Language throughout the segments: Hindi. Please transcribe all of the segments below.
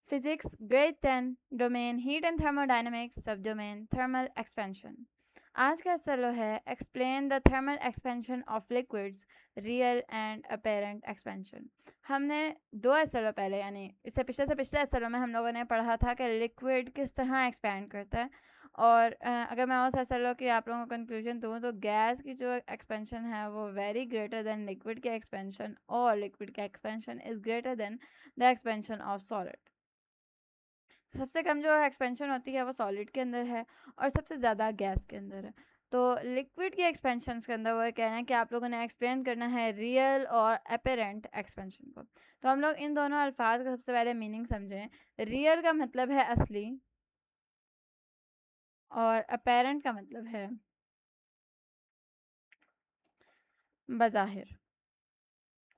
Physics grade 10 domain heat and thermodynamics सब डोमेन थर्मल एक्सपेंशन। आज का सलो है explain the thermal expansion of liquids real and apparent expansion. हमने दो एसएलओ पहले यानी इससे पिछले एसएलओ में हम लोगों ने पढ़ा था कि लिक्विड किस तरह एक्सपेंड करता है। और अगर मैं उस एसएलओ की आप लोगों को कंक्लूजन दूँ तो गैस की जो एक्सपेंशन है वो वेरी ग्रेटर देन लिक्विड के एक्सपेंशन, और लिक्विड का expansion is greater than the expansion of solid. सबसे कम जो एक्सपेंशन होती है वो सॉलिड के अंदर है और सबसे ज़्यादा गैस के अंदर है। तो लिक्विड के एक्सपेंशन के अंदर वो कह रहे हैं कि आप लोगों ने एक्सप्लेन करना है रियल और अपेरेंट एक्सपेंशन को। तो हम लोग इन दोनों अल्फाज का सबसे पहले मीनिंग समझें। रियल का मतलब है असली और अपेरेंट का मतलब है बज़ाहिर,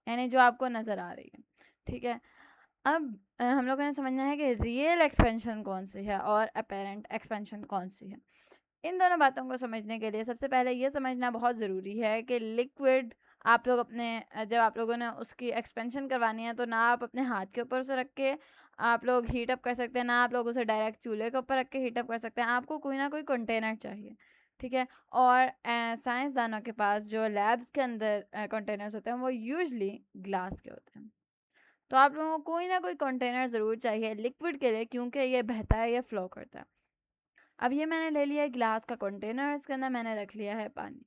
यानी जो आपको नज़र आ रही है। ठीक है, अब हम लोगों ने समझना है कि रियल एक्सपेंशन कौन सी है और अपेरेंट एक्सपेंशन कौन सी है। इन दोनों बातों को समझने के लिए सबसे पहले ये समझना बहुत ज़रूरी है कि लिक्विड आप लोग अपने जब आप लोगों ने उसकी एक्सपेंशन करवानी है तो ना आप अपने हाथ के ऊपर उसे रख के आप लोग हीट अप कर सकते हैं, ना आप लोग उसे डायरेक्ट चूल्हे के ऊपर रख के हीट अप कर सकते हैं। आपको कोई ना कोई कंटेनर चाहिए। ठीक है, और साइंसदानों के पास जो लैब्स के अंदर कंटेनर्स होते हैं वो यूजली ग्लास के होते हैं। तो आप लोगों को कोई ना कोई कंटेनर ज़रूर चाहिए लिक्विड के लिए, क्योंकि ये बहता है, ये फ्लो करता है। अब ये मैंने ले लिया है ग्लास का कंटेनर, इसके अंदर मैंने रख लिया है पानी।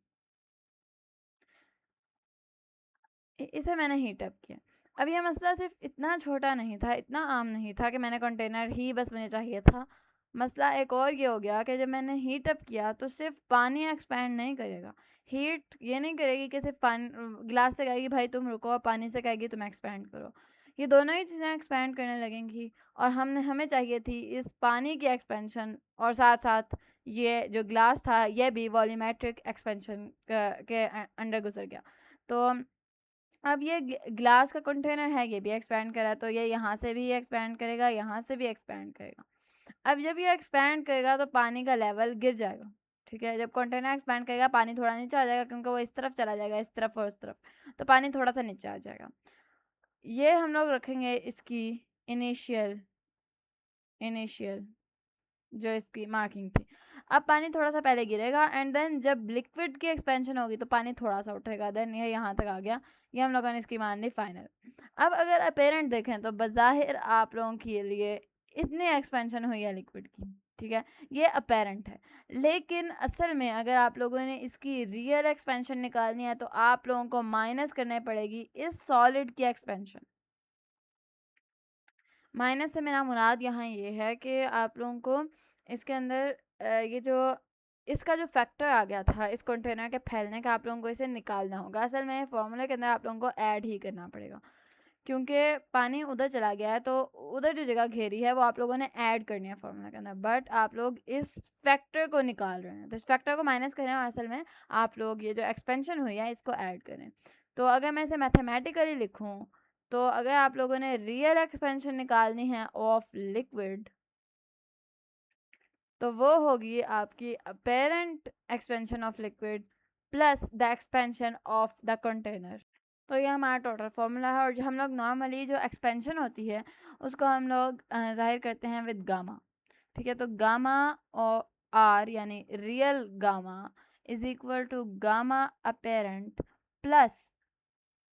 इसे मैंने हीट अप किया। अब ये मसला सिर्फ इतना छोटा नहीं था, इतना आम नहीं था कि मैंने कंटेनर ही बस मुझे चाहिए था। मसला एक और ये हो गया कि जब मैंने हीट अप किया तो सिर्फ पानी एक्सपैंड नहीं करेगा। हीट ये नहीं करेगी कि सिर्फ पानी ग्लास से कहेगी भाई तुम रुको, और पानी से कहेगी तुम एक्सपैंड करो। ये दोनों ही चीज़ें एक्सपैंड करने लगेंगी, और हमें चाहिए थी इस पानी की एक्सपेंशन, और साथ साथ ये जो ग्लास था ये भी वॉल्यूमेट्रिक एक्सपेंशन के अंडर गुजर गया। तो अब ये ग्लास का कंटेनर है, ये भी एक्सपैंड करा, तो ये यहाँ से भी एक्सपैंड करेगा, यहाँ से भी एक्सपैंड करेगा। अब जब ये एक्सपैंड करेगा तो पानी का लेवल गिर जाएगा। ठीक है, जब कंटेनर एक्सपैंड करेगा पानी थोड़ा नीचे आ जाएगा, क्योंकि वो इस तरफ चला जाएगा, इस तरफ और उस तरफ, तो पानी थोड़ा सा नीचे आ जाएगा। ये हम लोग रखेंगे इसकी इनिशियल इनिशियल जो इसकी मार्किंग थी। अब पानी थोड़ा सा पहले गिरेगा, एंड देन जब लिक्विड की एक्सपेंशन होगी तो पानी थोड़ा सा उठेगा, देन ये यहाँ तक आ गया। ये हम लोगों ने इसकी मान ली फाइनल। अब अगर अपेरेंट देखें तो बज़ाहिर आप लोगों के लिए इतनी एक्सपेंशन हुई है लिक्विड की, ठीक है, ये अपेरेंट है। लेकिन असल में अगर आप लोगों ने इसकी रियल एक्सपेंशन निकालनी है तो आप लोगों को माइनस करने पड़ेगी इस सॉलिड की एक्सपेंशन। माइनस से मेरा मुराद यहाँ ये है कि आप लोगों को इसके अंदर ये जो इसका जो फैक्टर आ गया था इस कंटेनर के फैलने का, आप लोगों को इसे निकालना होगा। असल में फॉर्मूले के अंदर आप लोगों को ऐड ही करना पड़ेगा, क्योंकि पानी उधर चला गया है तो उधर जो जगह घेरी है वो आप लोगों ने ऐड करनी है फॉर्मूला के अंदर, बट आप लोग इस फैक्टर को निकाल रहे हैं, तो इस फैक्टर को माइनस करें और असल में आप लोग ये जो एक्सपेंशन हुई है इसको ऐड करें। तो अगर मैं इसे मैथमेटिकली लिखूँ तो अगर आप लोगों ने रियल एक्सपेंशन निकालनी है ऑफ लिक्विड तो वो होगी आपकी apparent expansion of liquid plus the expansion of the container. तो ये हमारा टोटल फार्मूला है, और जो हम लोग नॉर्मली जो एक्सपेंशन होती है उसको हम लोग जाहिर करते हैं विद गामा। ठीक है, तो गामा और आर यानी real gamma is equal to gamma apparent plus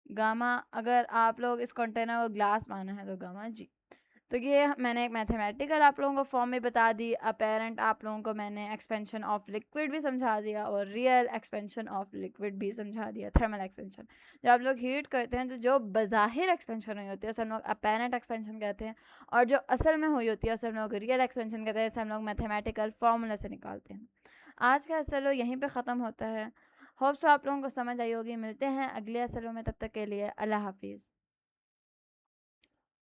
gamma, अगर आप लोग इस कंटेनर को ग्लास माना है तो गामा जी। तो ये मैंने एक मैथमेटिकल आप लोगों को फॉर्म में बता दी। अपेरेंट आप लोगों को मैंने एक्सपेंशन ऑफ लिक्विड भी समझा दिया और रियल एक्सपेंशन ऑफ लिक्विड भी समझा दिया, थर्मल एक्सपेंशन। जब आप लोग हीट करते हैं तो जो बज़ाहिर एक्सपेंशन हुई होती है उसे हम लोग अपेरेंट एक्सपेंशन कहते हैं, और जो असल में हुई होती है उसे हम लोग रियल एक्सपेंशन कहते हैं। इसे हम लोग मैथमेटिकल फार्मूला से निकालते हैं। आज का असलो यहीं पे ख़त्म होता है। होप्स आप लोगों को समझ आई होगी। मिलते हैं अगले असलों में, तब तक के लिए अल्लाह हाफिज़।